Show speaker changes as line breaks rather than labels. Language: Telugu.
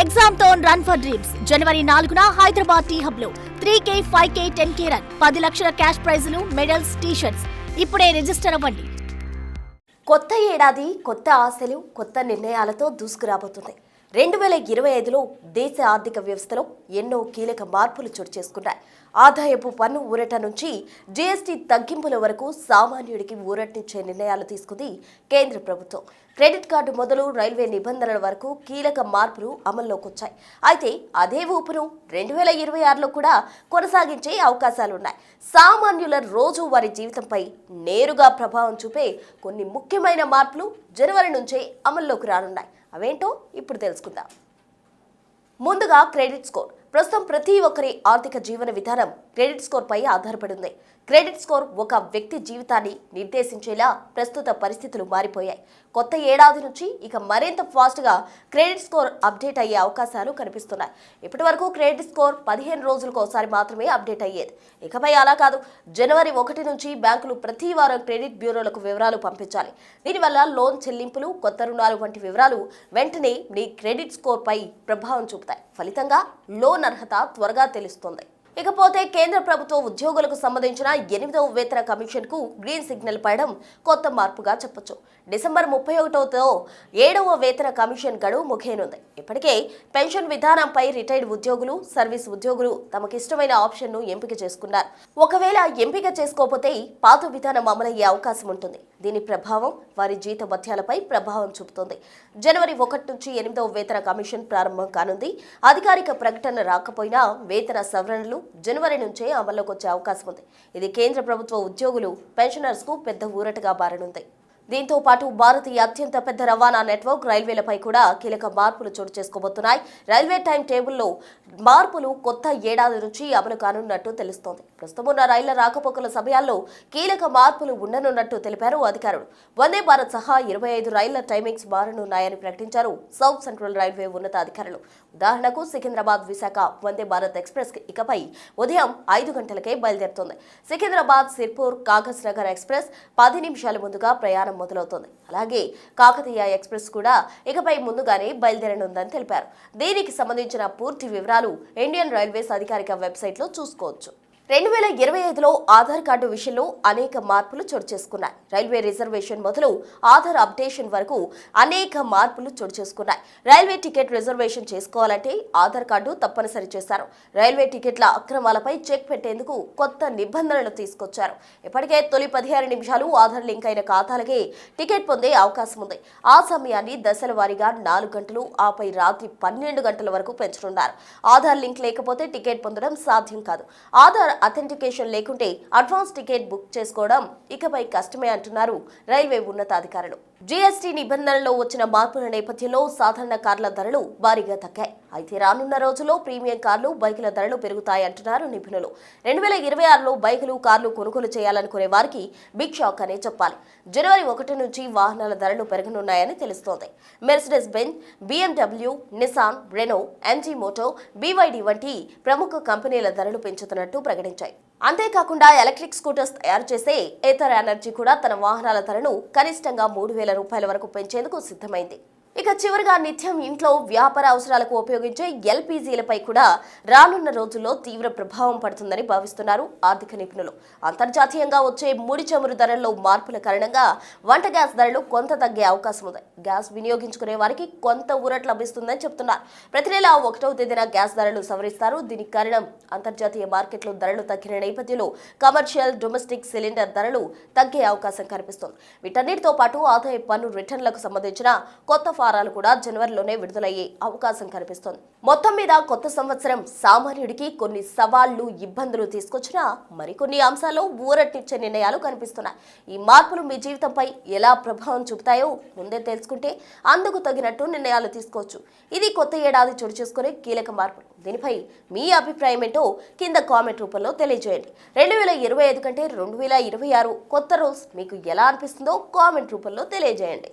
ఎగ్జామ్ తో రన్ ఫర్ డ్రీమ్స్ జనవరి 4న హైదరాబాద్ టీ హబ్ లో 3K, 5K, 10K రన్ 10 లక్షల క్యాష్ ప్రైజులు, మెడల్స్, టీ-షర్ట్స్. ఇప్పుడే రిజిస్టర్ అవ్వండి.
కొత్త ఏడాది కొత్త ఆశలు, కొత్త నిర్ణయాలతో దూసుకురాబోతుంది. 2025లో దేశ ఆర్థిక వ్యవస్థలో ఎన్నో కీలక మార్పులు చోటు చేసుకున్నాయి. ఆదాయపు పన్ను ఊరట నుంచి జీఎస్టీ తగ్గింపుల వరకు సామాన్యుడికి ఊరటనిచ్చే నిర్ణయాలు తీసుకుంది కేంద్ర ప్రభుత్వం. క్రెడిట్ కార్డు మొదలు రైల్వే నిబంధనల వరకు కీలక మార్పులు అమల్లోకి వచ్చాయి. అయితే అదే ఊపును 2026లో కూడా కొనసాగించే అవకాశాలున్నాయి. సామాన్యుల రోజువారీ జీవితంపై నేరుగా ప్రభావం చూపే కొన్ని ముఖ్యమైన మార్పులు జనవరి నుంచే అమల్లోకి రానున్నాయి. అవేంటో ఇప్పుడు తెలుసుకుందాం. ముందుగా క్రెడిట్ స్కోర్. ప్రస్తుతం ప్రతి ఒక్కరి ఆర్థిక జీవన విధానం క్రెడిట్ స్కోర్ పై ఆధారపడి ఉంది. క్రెడిట్ స్కోర్ ఒక వ్యక్తి జీవితాన్ని నిర్దేశించేలా ప్రస్తుత పరిస్థితులు మారిపోయాయి. కొత్త ఏడాది నుంచి ఇక మరింత ఫాస్ట్గా క్రెడిట్ స్కోర్ అప్డేట్ అయ్యే అవకాశాలు కనిపిస్తున్నాయి. ఇప్పటి వరకు క్రెడిట్ స్కోర్ 15 రోజులకు ఒకసారి మాత్రమే అప్డేట్ అయ్యేది. ఇకపై అలా కాదు. జనవరి 1 నుంచి బ్యాంకులు ప్రతి వారం క్రెడిట్ బ్యూరోలకు వివరాలు పంపించాలి. దీనివల్ల లోన్ చెల్లింపులు, కొత్త రుణాలు వంటి వివరాలు వెంటనే మీ క్రెడిట్ స్కోర్ పై ప్రభావం చూపుతాయి. ఫలితంగా లోన్ అర్హత త్వరగా తెలుస్తుంది. ఇకపోతే కేంద్ర ప్రభుత్వ ఉద్యోగులకు సంబంధించిన 8వ వేతన కమిషన్ కు గ్రీన్ సిగ్నల్ పడడం కొత్త మార్పుగా చెప్పొచ్చు. డిసెంబర్ 31తో 7వ వేతన కమిషన్ గడువు ముగియనుంది. ఇప్పటికే పెన్షన్ విధానంపై రిటైర్డ్ ఉద్యోగులు, సర్వీస్ ఉద్యోగులు తమకిష్టమైన ఆప్షన్ను ఎంపిక చేసుకున్నారు. ఒకవేళ ఎంపిక చేసుకోకపోతే పాత విధానం అమలయ్యే అవకాశం ఉంటుంది. దీని ప్రభావం వారి జీత భత్యాలపై ప్రభావం చూపుతుంది. జనవరి 1 నుంచి 8వ వేతన కమిషన్ ప్రారంభం కానుంది. అధికారిక ప్రకటన రాకపోయినా వేతన సవరణలు జనవరి నుంచే అమల్లోకి వచ్చే అవకాశం ఉంది. ఇది కేంద్ర ప్రభుత్వ ఉద్యోగులు, పెన్షనర్స్ కు పెద్ద ఊరటగా మారనుంది. దీంతో పాటు భారతీయ అత్యంత పెద్ద రవాణా నెట్వర్క్ రైల్వేలపై కూడా కీలక మార్పులు చోటు చేసుకోబోతున్నాయి. రైల్వే టైం టేబుల్లో మార్పులు కొత్త ఏడాది నుంచి అమలు కానున్నట్టు తెలుస్తోంది. ప్రస్తుతం ఉన్న రైళ్ల రాకపోకల సమయాల్లో కీలక మార్పులు ఉండనున్నట్టు తెలిపారు అధికారులు. వందే భారత్ సహా 25 రైళ్ల టైమింగ్స్ మారనున్నాయని ప్రకటించారు సౌత్ సెంట్రల్ రైల్వే ఉన్నతాధికారులు. ఉదాహరణకు సికింద్రాబాద్ విశాఖ వందే భారత్ ఎక్స్ప్రెస్ ఇకపై ఉదయం 5 గంటలకే బయలుదేరుతోంది. సికింద్రాబాద్ సిర్పూర్ కాగజ్ నగర్ ఎక్స్ప్రెస్ 10 నిమిషాల ముందుగా ప్రయాణం మొదలవుతోంది. అలాగే కాకతీయ ఎక్స్ప్రెస్ కూడా ఇకపై ముందుగానే బయలుదేరనుందని తెలిపారు. దీనికి సంబంధించిన పూర్తి వివరాలు ఇండియన్ రైల్వేస్ అధికారిక వెబ్సైట్లో చూసుకోవచ్చు. 2025లో ఆధార్ కార్డు విషయంలో అనేక మార్పులు చోటు చేసుకున్నాయి. రైల్వే రిజర్వేషన్ మొదలు ఆధార్ అప్డేషన్ వరకు అనేక మార్పులు చోటు చేసుకున్నాయి. రైల్వే టికెట్ రిజర్వేషన్ చేసుకోవాలంటే ఆధార్ కార్డు తప్పనిసరి చేశారు. రైల్వే టికెట్ల అక్రమాలపై చెక్ పెట్టేందుకు కొత్త నిబంధనలు తీసుకొచ్చారు. ఇప్పటికే తొలి 16 నిమిషాలు ఆధార్ లింక్ అయిన ఖాతాలకే టికెట్ పొందే అవకాశం ఉంది. ఆ సమయాన్ని దశల వారీగా 4 గంటలు, ఆపై రాత్రి 12 గంటల వరకు పెంచనున్నారు. ఆధార్ లింక్ లేకపోతే టికెట్ పొందడం సాధ్యం కాదు. ఆధార్ అథెంటికేషన్ లేకుంటే అడ్వాన్స్ టికెట్ బుక్ చేసుకోవడం ఇకపై కష్టమే అంటున్నారు రైల్వే ఉన్నతాధికారులు. జీఎస్టీ నిబంధనల్లో వచ్చిన మార్పుల నేపథ్యంలో సాధారణ కార్ల ధరలు భారీగా తగ్గాయి. అయితే రానున్న రోజుల్లో ప్రీమియం కార్లు, బైకుల ధరలు పెరుగుతాయంటున్నారు నిపుణులు. 2026లో బైకులు, కార్లు కొనుగోలు చేయాలనుకునే వారికి బిగ్ షాక్ అనే చెప్పాలి. జనవరి 1 నుంచి వాహనాల ధరలు పెరగనున్నాయని తెలుస్తోంది. Mercedes Benz, BMW, Nissan, Renault, MG Motor, BYD వంటి ప్రముఖ కంపెనీల ధరలు పెంచుతున్నట్టు ప్రకటించాయి. అంతేకాకుండా ఎలక్ట్రిక్ స్కూటర్స్ తయారు చేసే ఏథర్ ఎనర్జీ కూడా తన వాహనాల ధరను కనిష్టంగా 3,000 రూపాయల వరకు పెంచేందుకు సిద్ధమైంది. ఇక చివరిగా నిత్యం ఇంట్లో వ్యాపార అవసరాలకు ఉపయోగించే LPGలపై కూడా రానున్న రోజుల్లో తీవ్ర ప్రభావం పడుతుందని భావిస్తున్నారు ఆర్థిక నిపుణులు. అంతర్జాతీయంగా వచ్చే ముడి చమురు ధరల్లో మార్పుల కారణంగా వంట గ్యాస్ ధరలు కొంత తగ్గే అవకాశం ఉంది. గ్యాస్ వినియోగించుకునే వారికి కొంత ఊరట లభిస్తుందని చెప్తున్నారు. ప్రతి నెల 1వ తేదీన గ్యాస్ ధరలు సవరిస్తారు. దీనికి కారణం అంతర్జాతీయ మార్కెట్లో ధరలు తగ్గిన నేపథ్యంలో కమర్షియల్, డొమెస్టిక్ సిలిండర్ ధరలు తగ్గే అవకాశం కనిపిస్తోంది. వీటన్నిటితో పాటు ఆదాయ పన్ను రిటర్న్లకు సంబంధించిన కొత్త ఫారాలు కూడా జనవరిలోనే విడుదలయ్యే అవకాశం కనిపిస్తోంది. మొత్తం మీద కొత్త సంవత్సరం సామాన్యుడికి కొన్ని సవాళ్లు, ఇబ్బందులు తీసుకొచ్చినా మరికొన్ని అంశాల్లో ఊరటనిచ్చే నిర్ణయాలు కనిపిస్తున్నాయి. ఈ మార్పులు మీ జీవితంపై ఎలా ప్రభావం చూపుతాయో ముందే తెలుసుకుంటే అందుకు తగినట్టు నిర్ణయాలు తీసుకోవచ్చు. ఇది కొత్త ఏడాది చోటు చేసుకునే కీలక మార్పులు. దీనిపై మీ అభిప్రాయం ఏంటో కింద కామెంట్ రూపంలో తెలియజేయండి. 2025 కంటే 2026 కొత్త రోజు మీకు ఎలా అనిపిస్తుందో కామెంట్ రూపంలో తెలియజేయండి.